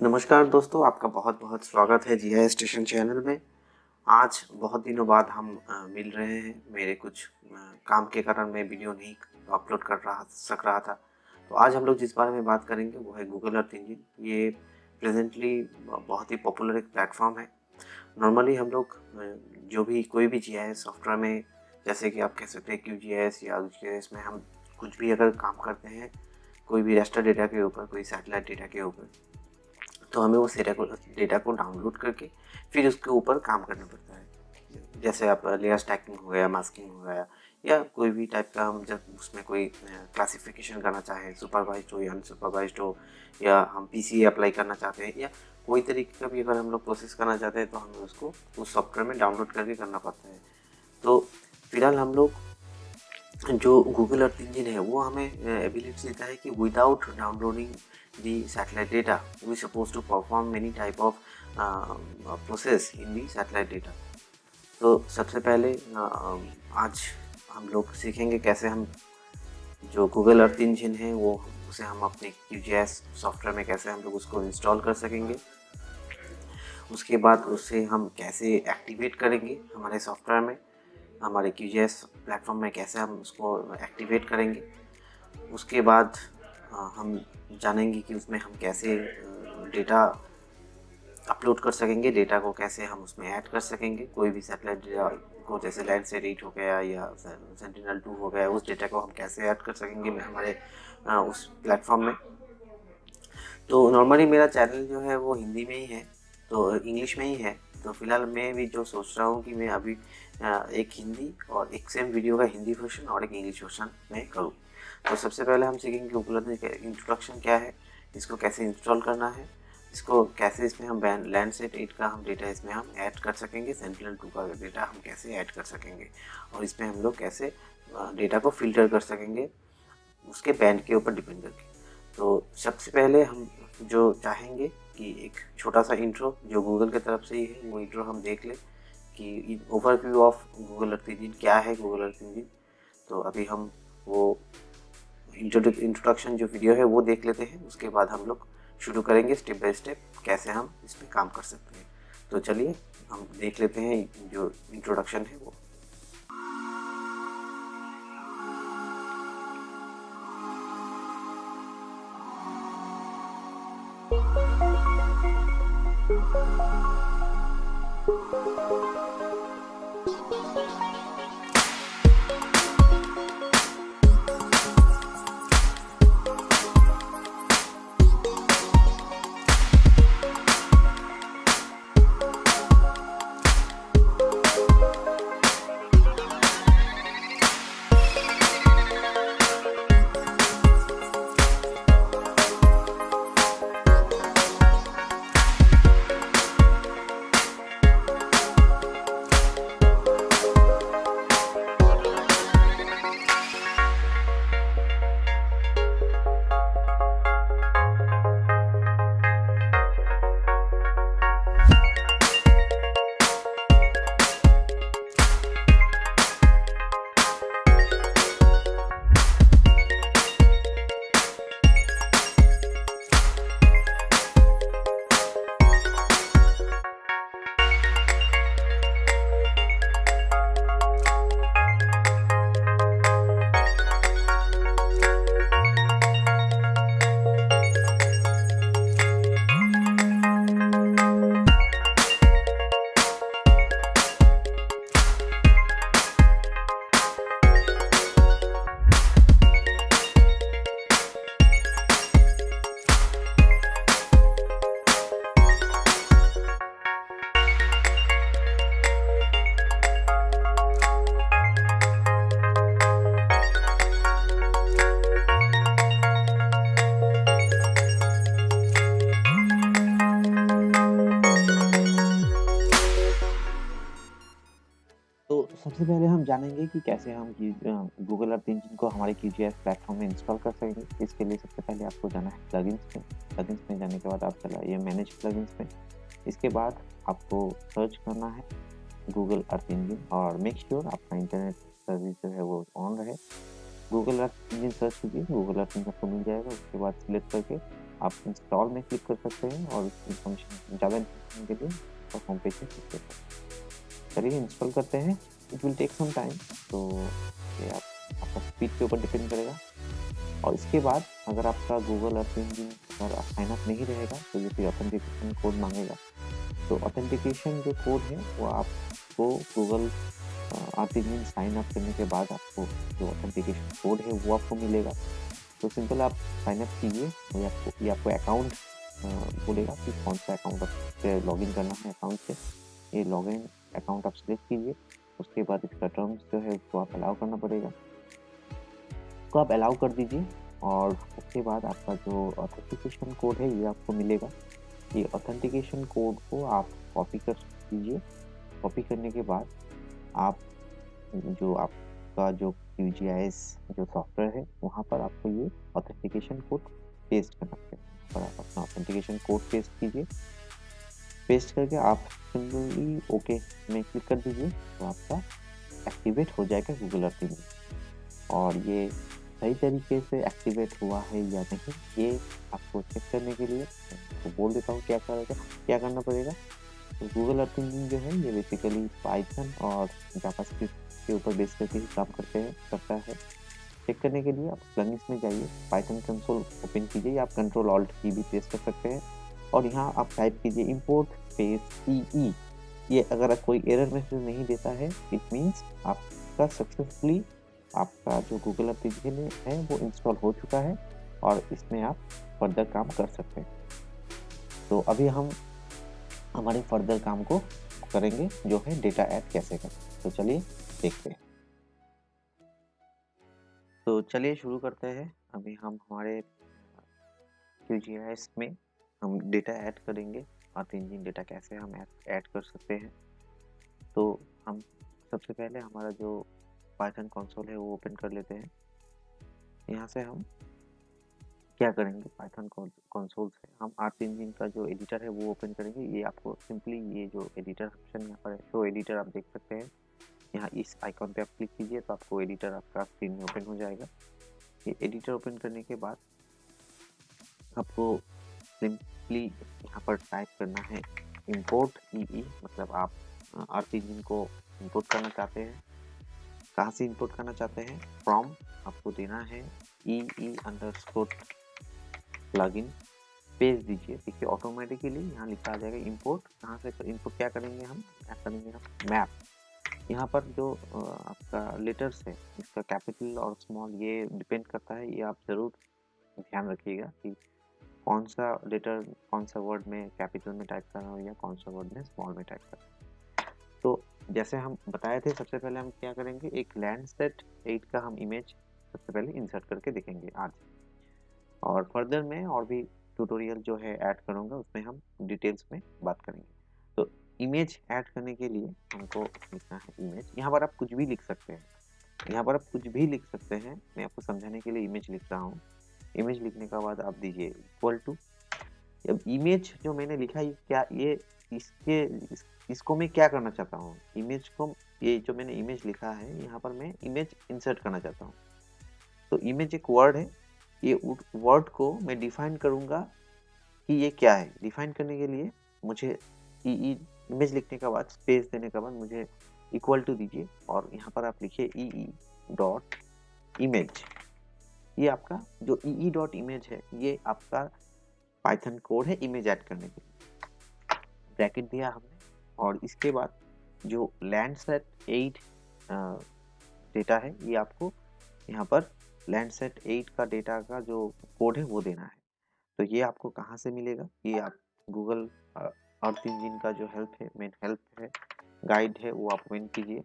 नमस्कार दोस्तों, आपका बहुत-बहुत स्वागत है जीआई स्टेशन चैनल में। आज बहुत दिनों बाद हम मिल रहे हैं। मेरे कुछ काम के कारण मैं वीडियो नहीं अपलोड कर रहा था। तो आज हम लोग जिस बारे में बात करेंगे वो है गूगल अर्थ इंजन। ये प्रेज़ेंटली बहुत ही पॉपुलर एक प्लेटफ़ॉर्म है। नॉर्मली हम लोग जो भी कोई भी जीआईएस सॉफ्टवेयर में, जैसे कि आप कह सकते हैं क्यूजीआईएस या जीआईएस में हम कुछ भी अगर काम करते हैं, कोई भी रेस्टर डेटा के ऊपर, कोई सैटेलाइट डेटा के ऊपर, तो हमें उस डेटा को डाउनलोड करके फिर उसके ऊपर काम करना पड़ता है। जैसे आप लेयर स्टैकिंग हो गया, मास्किंग हो गया, या कोई भी टाइप का हम जब उसमें कोई क्लासिफिकेशन करना चाहें, सुपरवाइज्ड हो या अनसुपरवाइज्ड हो, या हम पीसीए अप्लाई करना चाहते हैं, या कोई तरीके का भी अगर हम लोग प्रोसेस करना चाहते हैं, तो हमें उसको उस सॉफ्टवेयर में डाउनलोड करके करना पड़ता है। तो फिलहाल हम लोग जो गूगल अर्थ इंजन है वो हमें एबिलिटी देता है कि without downloading the satellite data we suppose to perform many type of process in the satellite data. तो सबसे पहले आज हम लोग सीखेंगे कैसे हम जो गूगल अर्थ इंजन है वो उसे हम अपने QGIS सॉफ्टवेयर में कैसे हम लोग उसको इंस्टॉल कर सकेंगे। उसके बाद उसे हम कैसे एक्टिवेट करेंगे हमारे सॉफ्टवेयर में, हमारे QGIS प्लेटफॉर्म में कैसे हम उसको एक्टिवेट करेंगे। उसके बाद हम जानेंगे कि उसमें हम कैसे डेटा अपलोड कर सकेंगे, डेटा को कैसे हम उसमें ऐड कर सकेंगे। कोई भी सैटेलाइट डेटा को, जैसे लैंडसैट 8 हो गया या सेंटिनल-2 हो गया, उस डेटा को हम कैसे ऐड कर सकेंगे हमारे उस प्लेटफॉर्म में। तो नॉर्मली मेरा चैनल जो है वो हिंदी में ही है, तो इंग्लिश में ही है। तो फिलहाल मैं भी जो सोच रहा हूँ कि मैं अभी एक हिंदी और एक सेम वीडियो का हिंदी वर्जन और एक इंग्लिश वर्जन में करूँ। तो सबसे पहले हम सीखेंगे गूगल अर्थ इंट्रोडक्शन क्या है, इसको कैसे इंस्टॉल करना है, इसको कैसे इसमें हम लैंडसैट 8 का हम डेटा इसमें हम ऐड कर सकेंगे, सेंटिनल-2 का डेटा हम कैसे ऐड कर सकेंगे, और इसमें हम लोग कैसे डेटा को फिल्टर कर सकेंगे उसके बैंड के ऊपर डिपेंड करके। तो सबसे पहले हम जो चाहेंगे कि एक छोटा सा इंट्रो जो गूगल की तरफ से ही है, वो इंट्रो हम देख लें कि overview of Google Earth engine क्या है गूगल अर्थ इंजन। तो अभी हम वो इंट्रोडक्शन जो वीडियो है वो देख लेते हैं। उसके बाद हम लोग शुरू करेंगे स्टेप बाय स्टेप कैसे हम इसमें काम कर सकते हैं। तो चलिए हम देख लेते हैं जो इंट्रोडक्शन है वो। तो सबसे पहले हम जानेंगे कि कैसे हम गूगल अर्थ इंजन को हमारे QGIS प्लेटफॉर्म में इंस्टॉल कर सकेंगे। इसके लिए सबसे पहले आपको जाना है प्लगइन्स में जाने के बाद आप चलाइए मैनेज प्लगइन्स में। इसके बाद आपको सर्च करना है गूगल अर्थ इंजन और मेक श्योर आपका इंटरनेट सर्विस जो है वो ऑन रहे। गूगल अर्थ इंजन सर्च कीजिए, गूगल अर्थ इंजन आपको मिल जाएगा। उसके बाद सिलेक्ट करके आप इंस्टॉल में क्लिक कर सकते हैं और इन्फॉर्मेशन ज़्यादा इन्फॉर्मेशन के लिए और होम पेज पे क्लिक कर सकते हैं। चलिए इंस्टॉल करते हैं, it will take some time. तो ये आपका स्पीड के ऊपर डिपेंड करेगा। और इसके बाद अगर आपका गूगल अर्थ इंजन अगर साइन अप नहीं रहेगा तो ये फिर ऑथेंटिकेशन कोड मांगेगा। तो ऑथेंटिकेशन जो कोड है वो आपको Google Earth Engine sign up करने के बाद आपको जो ऑथेंटिकेशन कोड है वो आपको मिलेगा। तो सिंपल आप साइन अप कीजिए, ये आपको अकाउंट बोलेगा कि कौन सा अकाउंट आपसे लॉगिन करना है अकाउंट से। ये लॉगिन अकाउंट आप सिलेक्ट कीजिए, उसके बाद इसका टर्म्स जो है उसको आप अलाउ करना पड़ेगा, तो आप अलाउ कर दीजिए। और उसके बाद आपका जो ऑथेंटिकेशन कोड है ये आपको मिलेगा। ये ऑथेंटिकेशन कोड को आप कॉपी कर दीजिए। कॉपी करने के बाद आप जो आपका जो QGIS जो सॉफ्टवेयर है वहाँ पर आपको ये ऑथेंटिकेशन कोड पेस्ट करना पड़ेगा। पर आप अपना ऑथेंटिकेशन कोड पेस्ट कीजिए। पेस्ट करके आप सिंपली ओके में क्लिक कर दीजिए, तो आपका एक्टिवेट हो जाएगा गूगल अर्थ इंजन। और ये सही तरीके से एक्टिवेट हुआ है या नहीं, ये आपको चेक करने के लिए तो बोल देता हूँ क्या करना पड़ेगा। तो गूगल अर्थ इंजन जो है ये बेसिकली पाइथन और जावास्क्रिप्ट के ऊपर बेस करके ही काम करता है। चेक करने के लिए आप प्लगइन्स में जाइए, पाइथन कंसोल ओपन कीजिए, या आप कंट्रोल ऑल्ट की भी प्रेस कर सकते हैं। और यहाँ आप टाइप कीजिए import स्पेस EE। ये अगर कोई एरर मैसेज नहीं देता है इट मीन्स आपका सक्सेसफुली आपका जो गूगल अर्थ इंजन है वो इंस्टॉल हो चुका है और इसमें आप फर्दर काम कर सकते हैं। तो अभी हम हमारे फर्दर काम को करेंगे जो है डेटा ऐड कैसे करें। तो चलिए देखते हैं। तो चलिए शुरू करते हैं। अभी हम हमारे QGIS में हम डेटा ऐड करेंगे। अर्थ इंजन डेटा कैसे हम ऐड कर सकते हैं। तो हम सबसे पहले हमारा जो पाइथन कंसोल है वो ओपन कर लेते हैं। यहाँ से हम क्या करेंगे, पाइथन कंसोल से हम अर्थ इंजन का जो एडिटर है वो ओपन करेंगे। ये आपको सिंपली ये जो एडिटर ऑप्शन यहाँ पर है शो एडिटर आप देख सकते हैं। यहाँ इस आइकॉन पे आप क्लिक कीजिए तो आपको एडिटर आपका स्क्रीन में ओपन हो जाएगा। ये एडिटर ओपन करने के बाद आपको सिंपली यहाँ पर टाइप करना है import EE, मतलब आप अर्थ इंजन को इंपोर्ट करना चाहते हैं। कहाँ से इंपोर्ट करना चाहते हैं, फ्रॉम आपको देना है EE_ प्लगइन, पेज दीजिए। देखिए ऑटोमेटिकली यहाँ लिखा आ जाएगा इंपोर्ट। कहाँ से इंपोर्ट क्या करेंगे हम मैप। यहाँ पर जो आपका लेटर्स है इसका कैपिटल और स्मॉल ये डिपेंड करता है, ये आप ज़रूर ध्यान रखिएगा कि कौन सा लेटर कौन सा वर्ड में कैपिटल में टाइप करना हो या कौन सा वर्ड में स्मॉल में टाइप करना। तो जैसे हम बताए थे सबसे पहले हम क्या करेंगे, एक लैंडसेट 8 का हम इमेज सबसे पहले इंसर्ट करके देखेंगे आज। और फर्दर में और भी ट्यूटोरियल जो है ऐड करूँगा उसमें हम डिटेल्स में बात करेंगे। तो इमेज ऐड करने के लिए हमको लिखना है इमेज। यहाँ पर आप कुछ भी लिख सकते हैं, यहाँ पर आप कुछ भी लिख सकते हैं। मैं आपको समझाने के लिए इमेज लिख रहा हूँ। इमेज लिखने के बाद आप दीजिए इक्वल टू। अब इमेज जो मैंने लिखा है क्या ये इसको मैं क्या करना चाहता हूँ, इमेज को, ये जो मैंने इमेज लिखा है यहाँ पर मैं इमेज इंसर्ट करना चाहता हूँ। तो इमेज एक वर्ड है, ये वर्ड को मैं डिफाइन करूँगा कि ये क्या है। डिफाइन करने के लिए मुझे इमेज लिखने के बाद स्पेस देने के बाद मुझे इक्वल टू दीजिए और यहाँ पर आप लिखिए EE.image। ये आपका जो EE.image है ये आपका पाइथन कोड है इमेज ऐड करने के लिए। ब्रैकेट दिया हमने और इसके बाद जो लैंडसेट 8 डेटा है ये आपको यहाँ पर लैंडसेट 8 का डेटा का जो कोड है वो देना है। तो ये आपको कहाँ से मिलेगा, ये आप गूगल अर्थ इंजन का जो मेन हेल्प है, गाइड है वो आप ओपन कीजिए।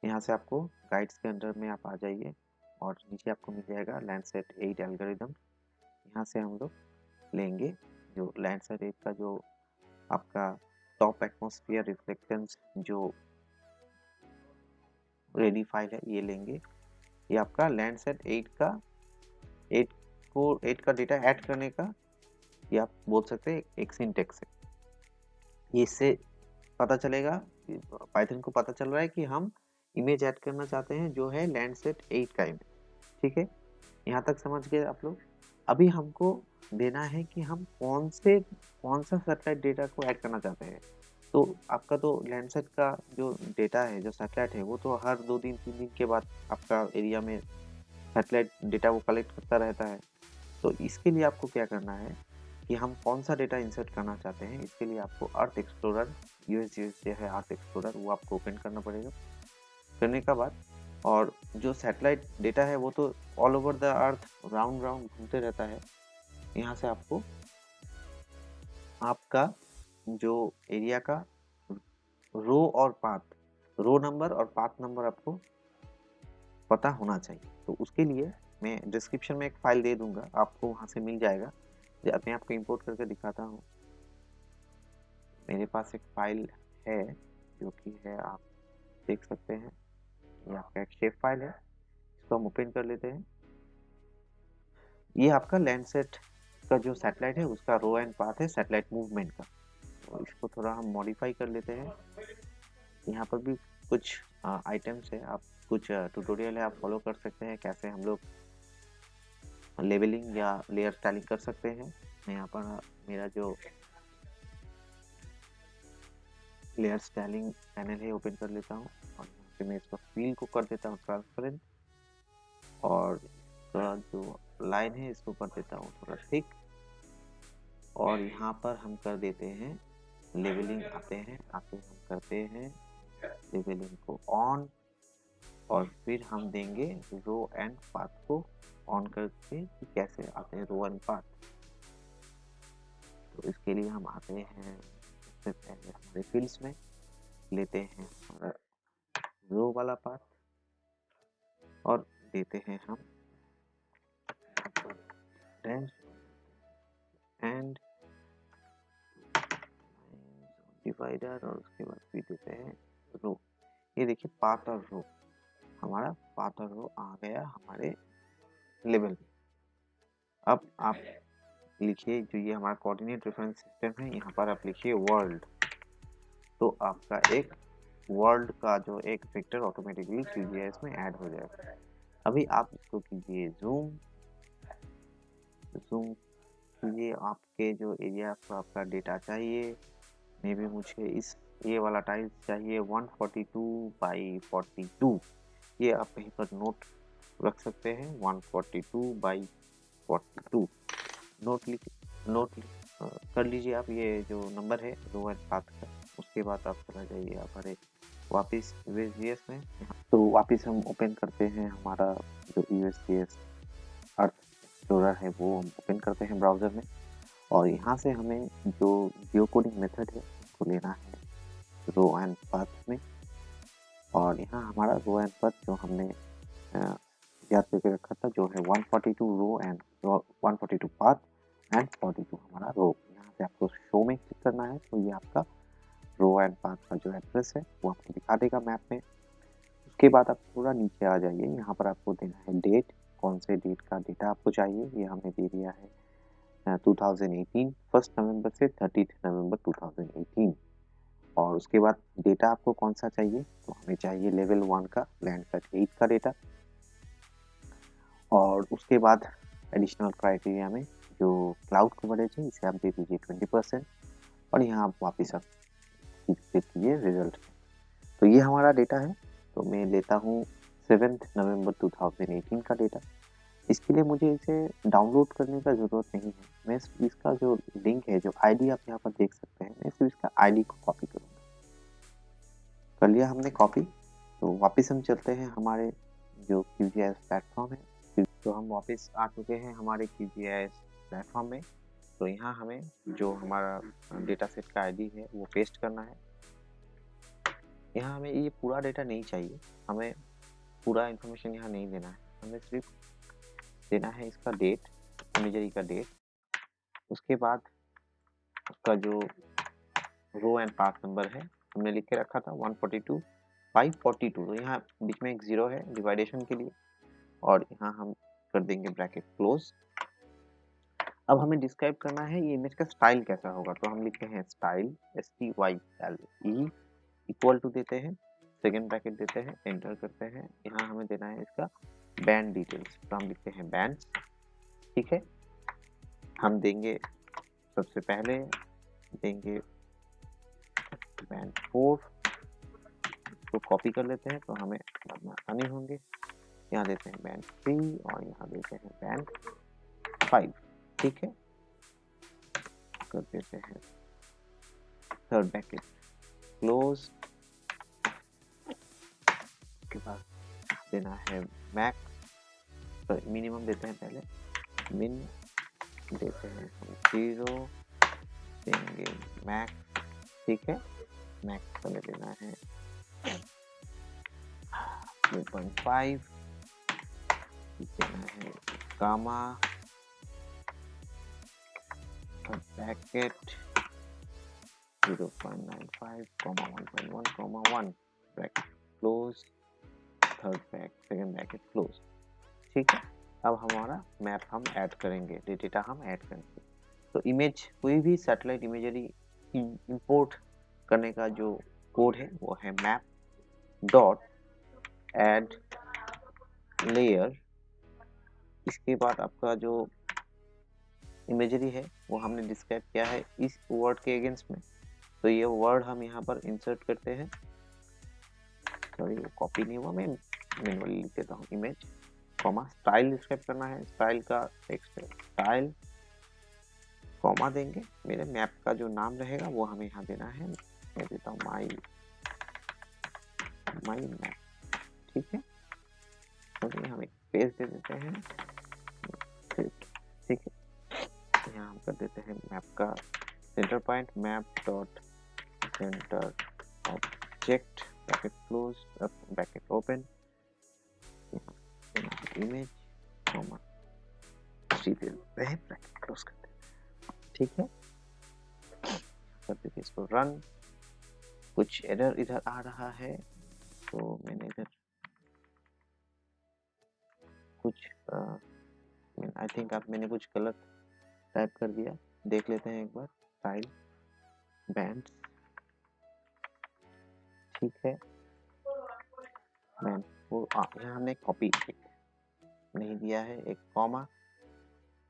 यहाँ से आपको गाइड्स के अंडर में आप आ जाइए और नीचे आपको मिल जाएगा लैंडसेट 8 एल्गोरिदम। यहाँ से हम लोग लेंगे जो लैंडसेट 8 का जो आपका टॉप एटमॉस्फेयर रिफ्लेक्टेंस जो रेडी फाइल है ये लेंगे। ये आपका लैंडसेट 8 का डेटा ऐड करने का ये आप बोल सकते हैं एक सिंटेक्स है। इससे पता चलेगा, पाइथन को पता चल रहा है कि हम इमेज ऐड करना चाहते हैं जो है लैंडसेट 8 का इमेज। ठीक है, यहाँ तक समझ गए आप लोग। अभी हमको देना है कि हम कौन सा सैटेलाइट डेटा को ऐड करना चाहते हैं। तो आपका तो लैंडसेट का जो डेटा है, जो सैटेलाइट है, वो तो हर 2 दिन 3 दिन के बाद आपका एरिया में सैटेलाइट डेटा वो कलेक्ट करता रहता है। तो इसके लिए आपको क्या करना है कि हम कौन सा डेटा इंसर्ट करना चाहते हैं, इसके लिए आपको अर्थ एक्सप्लोरर, यूएसजीएस जो है अर्थ एक्सप्लोरर, वो आपको ओपन करना पड़ेगा। करने का बाद और जो सैटेलाइट डेटा है वो तो all over the earth round round घूमते रहता है। यहाँ से आपको आपका जो एरिया का रो और पाथ, रो नंबर और पाथ नंबर आपको पता होना चाहिए। तो उसके लिए मैं डिस्क्रिप्शन में एक फाइल दे दूंगा, आपको वहाँ से मिल जाएगा। मैं आपको इंपोर्ट करके दिखाता हूँ। मेरे पास एक फाइल है जो कि है, आप देख सकते हैं, ये आपका एक शेप फाइल है। इसको हम ओपन कर लेते हैं। ये आपका लैंडसेट का जो सैटेलाइट है उसका रो एंड पाथ है सैटेलाइट मूवमेंट का। तो इसको थोड़ा हम मॉडिफाई कर लेते हैं। यहाँ पर भी कुछ आइटम्स है, आप कुछ ट्यूटोरियल है, आप फॉलो कर सकते हैं कैसे हम लोग लेवलिंग या लेयर स्टाइलिंग कर सकते हैं। मैं यहाँ पर मेरा जो लेयर स्टाइलिंग पैनल है ओपन कर लेता हूँ और यहाँ पे मैं इसका फील को कर देता हूँ ट्रांसपेरेंट और इसका जो लाइन है इसको कर देता हूँ थोड़ा थिक और यहाँ पर हम कर देते हैं लेवलिंग, आते हम करते हैं लेवलिंग को ऑन और फिर हम देंगे रो एंड पाथ को ऑन करके कि कैसे आते हैं रो एंड पाथ। तो इसके लिए हम आते हैं सबसे पहले हमारे फील्ड्स में, लेते हैं हमारा रो वाला पाथ और देते हैं हम रेंज एंड डिवाइडर और उसके बाद फिर देते हैं रो। ये देखिए पाथ और रो, हमारा पाथ और रो आ गया हमारे लेवल में। अब आप लिखिए जो ये हमारा कोऑर्डिनेट रेफरेंस सिस्टम है, यहाँ पर आप लिखिए वर्ल्ड। तो आपका एक वर्ल्ड का जो एक वेक्टर ऑटोमेटिकली QGIS में ऐड हो जाएगा। अभी आप इसको कीजिए जूम कीजिए, आपके जो एरिया को आपका डेटा चाहिए। मे भी मुझे इस ये वाला टाइल्स चाहिए 142 बाई 42, ये आप कहीं पर नोट रख सकते हैं 142 बाई 42 नोट कर लीजिए आप ये जो नंबर है रो एंड पाथ का। उसके बाद आप चला जाइए हमारे वापस USGS में। तो वापस हम ओपन करते हैं हमारा जो USGS अर्थ एक्सप्लोरर है वो हम ओपन करते हैं ब्राउज़र में और यहाँ से हमें जो जियो कोडिंग मेथड है उसको लेना है रो एंड पाथ में। और यहाँ हमारा रो एंड पाथ जो हमने याद करके रखा था जो है 142 रो एंड 142 पाथ एंड 42 हमारा रो, यहाँ से आपको शो में क्लिक करना है। तो ये आपका रो एंड पाथ का जो एड्रेस है वो आपको दिखा देगा मैप में। उसके बाद आप थोड़ा नीचे आ जाइए, यहाँ पर आपको देना है डेट, कौन से डेट का डेटा आपको चाहिए। ये हमने दे दिया है 2018 1 नवंबर से 30 नवंबर 2018। और उसके बाद डेटा आपको कौन सा चाहिए, तो हमें चाहिए लेवल 1 का लैंडसेट 8 का डेटा। और उसके बाद एडिशनल क्राइटेरिया में जो क्लाउड कवरेज है इसे आप दे दीजिए 20% और यहाँ आप वापस आप क्लिक कीजिए रिजल्ट। तो ये हमारा डेटा है। तो मैं लेता हूँ 7 नवंबर 2018 का डेटा। इसके लिए मुझे इसे डाउनलोड करने का ज़रूरत नहीं है, मैं इसका जो लिंक है, जो आईडी आप यहाँ पर देख सकते हैं, मैं सिर्फ इसका आईडी को कॉपी करूँगा। कर लिया हमने कॉपी। तो वापस हम चलते हैं हमारे जो QGIS प्लेटफॉर्म है। तो हम वापस आ चुके हैं हमारे QGIS प्लेटफॉर्म में। तो यहाँ हमें जो हमारा डेटा सेट का आईडी है वो पेस्ट करना है। यहाँ हमें ये पूरा डेटा नहीं चाहिए, हमें पूरा इन्फॉर्मेशन यहाँ नहीं देना है, हमें सिर्फ देना है इसका डेट, इमेजरी का डेट। उसके बाद उसका जो रो एंड पाथ नंबर है हमने लिख के रखा था 142 बाई 42। तो यहाँ बीच में एक जीरो है डिवाइडेशन के लिए और यहाँ हम कर देंगे ब्रैकेट क्लोज। अब हमें डिस्क्राइब करना है ये इमेज का स्टाइल कैसा होगा। तो हम लिखते हैं स्टाइल STYLE इक्वल टू देते हैं, सेकेंड ब्रैकेट देते हैं, एंटर करते हैं। यहाँ हमें देना है इसका बैंड डिटेल्स, तो हम लिखते हैं बैंड, ठीक है। हम देंगे, सबसे पहले देंगे बैंड 4 को कॉपी कर लेते हैं तो हमें बाद में आसानी होंगे। यहाँ देते हैं बैंड 3 और यहाँ देते हैं बैंड 5। ठीक है, कर देते हैं थर्ड ब्रैकेट क्लोज। उसके बाद देना है मैक्स, तो मिनिमम देते हैं पहले, मिन देते हैं 0, देंगे मैक्स। ठीक है, मैक्स हमें देना है 2.5, देना है gamma bracket 0.95, 1.1, 1 bracket close, third bracket second bracket close. ठीक है, अब हमारा मैप हम ऐड करेंगे, डेटा हम ऐड करेंगे। तो इमेज, कोई भी सैटेलाइट इमेजरी इंपोर्ट करने का जो कोड है वो है मैप डॉट ऐड लेयर। इसके बाद आपका जो इमेजरी है वो हमने डिस्क्राइब किया है इस वर्ड के अगेंस्ट में, तो ये वर्ड हम यहाँ पर इंसर्ट करते हैं। सॉरी, वो कॉपी नहीं हुआ, मैं मैनुअली लिख देता हूँ। इमेज कॉमा स्टाइल डिस्क्राइब करना है, स्टाइल का टेक्स्ट है स्टाइल, कॉमा देंगे, मेरे मैप का जो नाम रहेगा वो हमें यहाँ देना है। मैं देता हूँ माई मैप। ठीक है, तो हम एक पेज दे देते हैं। ठीक है, यहाँ हम कर देते हैं मैप का centre point, map dot centre object bracket close bracket open, image comma 3 दे देते हैं, ब्रैकेट क्लोज करते हैं। ठीक है, कर देते इसको रन। कुछ एरर इधर आ रहा है, तो मैंने इधर कुछ आई थिंक आप मैंने कुछ गलत टाइप कर दिया, देख लेते हैं एक बार। स्टाइल बैंड, ठीक है, बैंड वो यहाँ हमने कॉपी नहीं दिया है, एक कॉमा।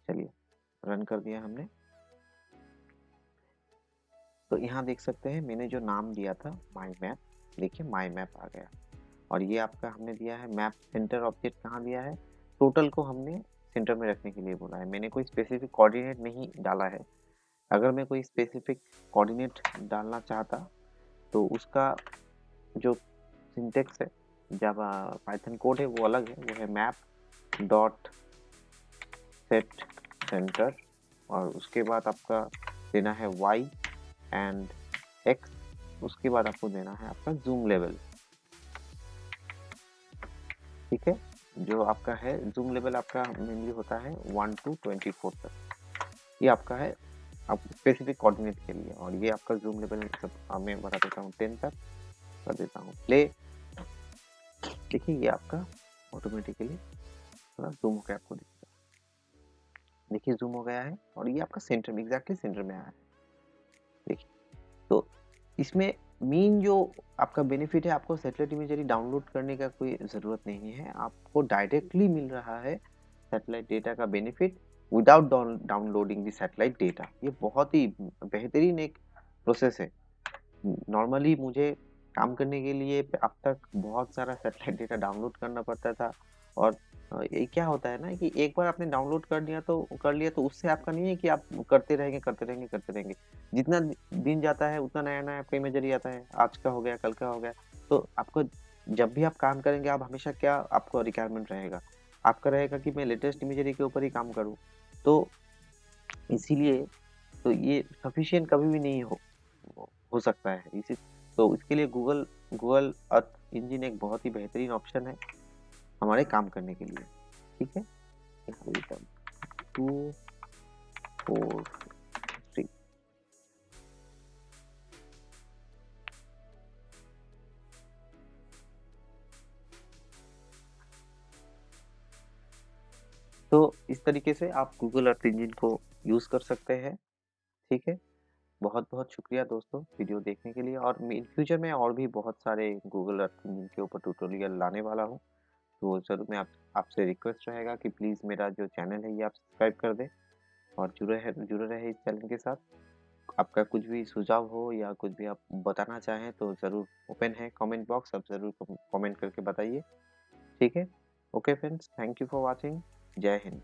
चलिए रन कर दिया हमने, तो यहाँ देख सकते हैं मैंने जो नाम दिया था माई मैप, देखिए माई मैप आ गया। और ये आपका हमने दिया है मैप सेंटर ऑब्जेक्ट, कहाँ दिया है, टोटल को हमने सेंटर में रखने के लिए बोला है, मैंने कोई स्पेसिफिक कोऑर्डिनेट नहीं डाला है। अगर मैं कोई स्पेसिफिक कोऑर्डिनेट डालना चाहता तो उसका जो सिंटेक्स है, जब पाइथन कोड है वो अलग है, वो है मैप डॉट सेट सेंटर, और उसके बाद आपका देना है y एंड x, उसके बाद आपको देना है आपका जूम लेवल। ठीक है, जो आपका है जूम लेवल आपका मेनली होता है 1 to 24 तक, ये आपका है आप स्पेसिफिक कोऑर्डिनेट के लिए। और ये आपका जूम लेवल सब मैं बढ़ा देता हूँ 10 तक, कर देता हूँ प्ले। देखिए ये आपका ऑटोमेटिकली थोड़ा जूम होकर आपको दिखेगा, देखिए जूम हो गया है, और ये आपका सेंटर में, एग्जैक्टली सेंटर में आया है। देखिए, तो इसमें मेन जो आपका बेनिफिट है, आपको सैटेलाइट इमेजरी डाउनलोड करने का कोई ज़रूरत नहीं है, आपको डायरेक्टली मिल रहा है सैटेलाइट डेटा का benefit without downloading the satellite data. ये बहुत ही बेहतरीन एक प्रोसेस है। नॉर्मली मुझे काम करने के लिए अब तक बहुत सारा सैटेलाइट डेटा डाउनलोड करना पड़ता था, और ये क्या होता है ना कि एक बार आपने डाउनलोड कर लिया तो उससे आपका नहीं है कि आप करते रहेंगे। जितना दिन जाता है उतना नया नया आपका इमेजरी आता है, आज का हो गया, कल का हो गया। तो आपको जब भी आप काम करेंगे, आप हमेशा क्या आपको रिक्वायरमेंट रहेगा, आपका रहेगा कि मैं लेटेस्ट इमेजरी के ऊपर ही काम करूँ। तो इसीलिए तो ये सफिशिएंट कभी भी नहीं हो सकता है। इसी तो इसके लिए गूगल अर्थ इंजन एक बहुत ही बेहतरीन ऑप्शन है हमारे काम करने के लिए। ठीक है, 2 4 3 तो इस तरीके से आप गूगल अर्थ इंजन को यूज कर सकते हैं। ठीक है, बहुत बहुत शुक्रिया दोस्तों वीडियो देखने के लिए, और इन फ्यूचर में और भी बहुत सारे गूगल अर्थ इंजन के ऊपर ट्यूटोरियल लाने वाला हूँ। तो ज़रूर मैं आपसे रिक्वेस्ट रहेगा कि प्लीज़ मेरा जो चैनल है ये आप सब्सक्राइब कर दें, और जुड़े रहे इस चैनल के साथ। आपका कुछ भी सुझाव हो या कुछ भी आप बताना चाहें तो ज़रूर ओपन है कमेंट बॉक्स, आप ज़रूर कमेंट करके बताइए। ठीक है? Okay friends, thank you for watching. जय हिंद।